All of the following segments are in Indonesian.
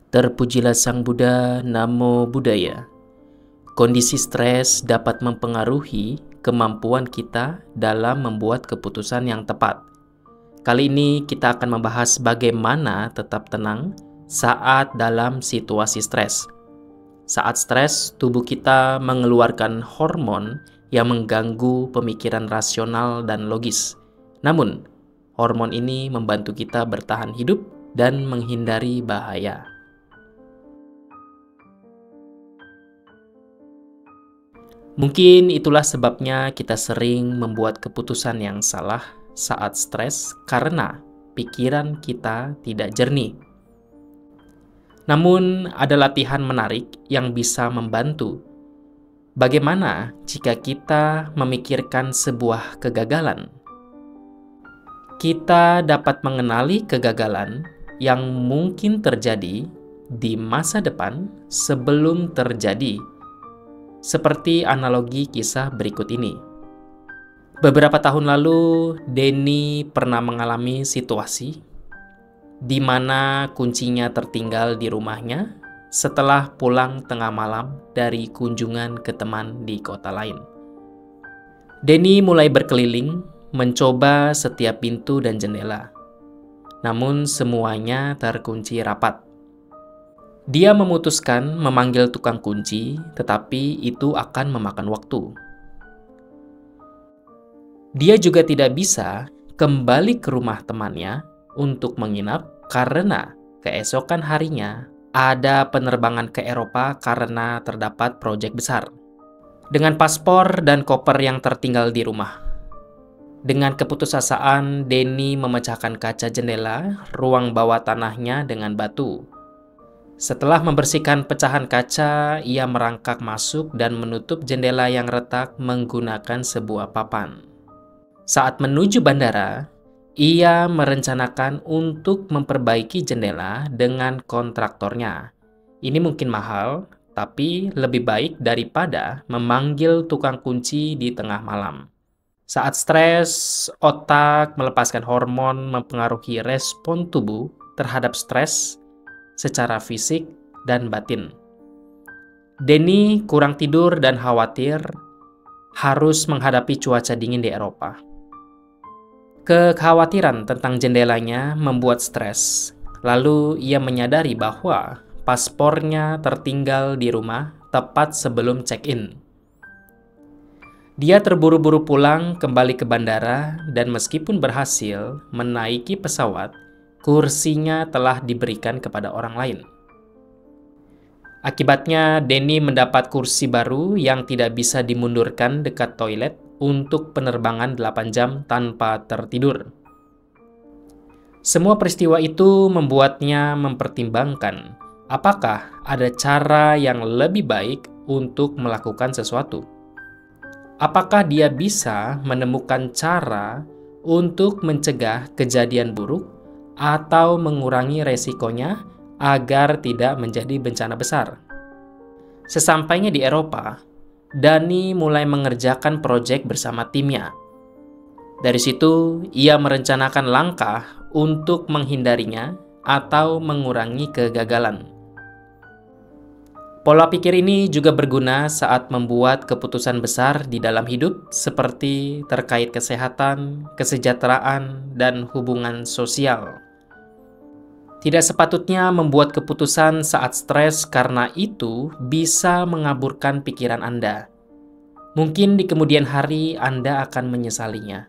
Terpujilah Sang Buddha, Namo Buddhaya. Kondisi stres dapat mempengaruhi kemampuan kita dalam membuat keputusan yang tepat. Kali ini kita akan membahas bagaimana tetap tenang saat dalam situasi stres. Saat stres, tubuh kita mengeluarkan hormon yang mengganggu pemikiran rasional dan logis. Namun, hormon ini membantu kita bertahan hidup dan menghindari bahaya. Mungkin itulah sebabnya kita sering membuat keputusan yang salah saat stres karena pikiran kita tidak jernih. Namun, ada latihan menarik yang bisa membantu. Bagaimana jika kita memikirkan sebuah kegagalan? Kita dapat mengenali kegagalan yang mungkin terjadi di masa depan sebelum terjadi. Seperti analogi kisah berikut ini. Beberapa tahun lalu, Denny pernah mengalami situasi di mana kuncinya tertinggal di rumahnya setelah pulang tengah malam dari kunjungan ke teman di kota lain. Denny mulai berkeliling, mencoba setiap pintu dan jendela. Namun semuanya terkunci rapat. Dia memutuskan memanggil tukang kunci, tetapi itu akan memakan waktu. Dia juga tidak bisa kembali ke rumah temannya untuk menginap karena keesokan harinya ada penerbangan ke Eropa karena terdapat proyek besar. Dengan paspor dan koper yang tertinggal di rumah. Dengan keputusasaan, Denny memecahkan kaca jendela ruang bawah tanahnya dengan batu. Setelah membersihkan pecahan kaca, ia merangkak masuk dan menutup jendela yang retak menggunakan sebuah papan. Saat menuju bandara, ia merencanakan untuk memperbaiki jendela dengan kontraktornya. Ini mungkin mahal, tapi lebih baik daripada memanggil tukang kunci di tengah malam. Saat stres, otak melepaskan hormon mempengaruhi respon tubuh terhadap stres secara fisik dan batin. Denny kurang tidur dan khawatir harus menghadapi cuaca dingin di Eropa. Kekhawatiran tentang jendelanya membuat stres. Lalu ia menyadari bahwa paspornya tertinggal di rumah tepat sebelum check-in. Dia terburu-buru pulang kembali ke bandara dan meskipun berhasil menaiki pesawat, kursinya telah diberikan kepada orang lain. Akibatnya, Denny mendapat kursi baru yang tidak bisa dimundurkan dekat toilet untuk penerbangan 8 jam tanpa tertidur. Semua peristiwa itu membuatnya mempertimbangkan apakah ada cara yang lebih baik untuk melakukan sesuatu. Apakah dia bisa menemukan cara untuk mencegah kejadian buruk atau mengurangi resikonya agar tidak menjadi bencana besar. Sesampainya di Eropa, Denny mulai mengerjakan proyek bersama timnya. Dari situ, ia merencanakan langkah untuk menghindarinya atau mengurangi kegagalan. Pola pikir ini juga berguna saat membuat keputusan besar di dalam hidup seperti terkait kesehatan, kesejahteraan, dan hubungan sosial. Tidak sepatutnya membuat keputusan saat stres karena itu bisa mengaburkan pikiran Anda. Mungkin di kemudian hari Anda akan menyesalinya.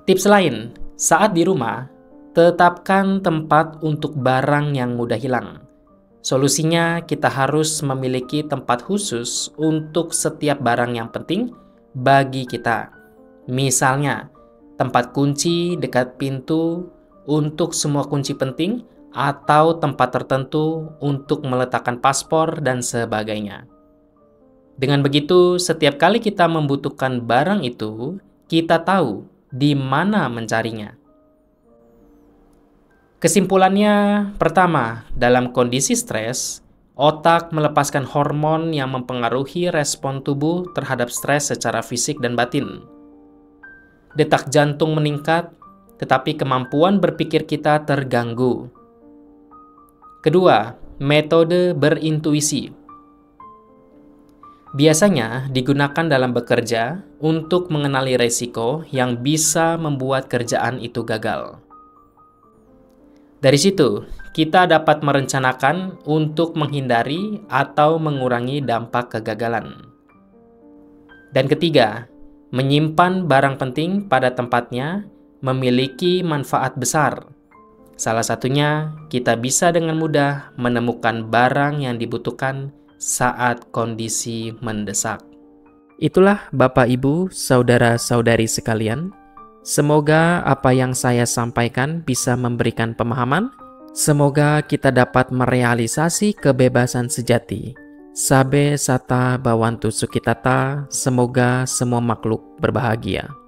Tips lain, saat di rumah, tetapkan tempat untuk barang yang mudah hilang. Solusinya, kita harus memiliki tempat khusus untuk setiap barang yang penting bagi kita. Misalnya, tempat kunci dekat pintu untuk semua kunci penting, atau tempat tertentu untuk meletakkan paspor dan sebagainya. Dengan begitu, setiap kali kita membutuhkan barang itu, kita tahu di mana mencarinya. Kesimpulannya, pertama, dalam kondisi stres, otak melepaskan hormon yang mempengaruhi respon tubuh terhadap stres secara fisik dan batin. Detak jantung meningkat, tetapi kemampuan berpikir kita terganggu. Kedua, metode berintuisi. Biasanya digunakan dalam bekerja untuk mengenali resiko yang bisa membuat kerjaan itu gagal. Dari situ, kita dapat merencanakan untuk menghindari atau mengurangi dampak kegagalan. Dan ketiga, menyimpan barang penting pada tempatnya memiliki manfaat besar. Salah satunya, kita bisa dengan mudah menemukan barang yang dibutuhkan saat kondisi mendesak. Itulah Bapak Ibu, saudara-saudari sekalian. Semoga apa yang saya sampaikan bisa memberikan pemahaman. Semoga kita dapat merealisasi kebebasan sejati. Sabe sata bawantu sukitata, semoga semua makhluk berbahagia.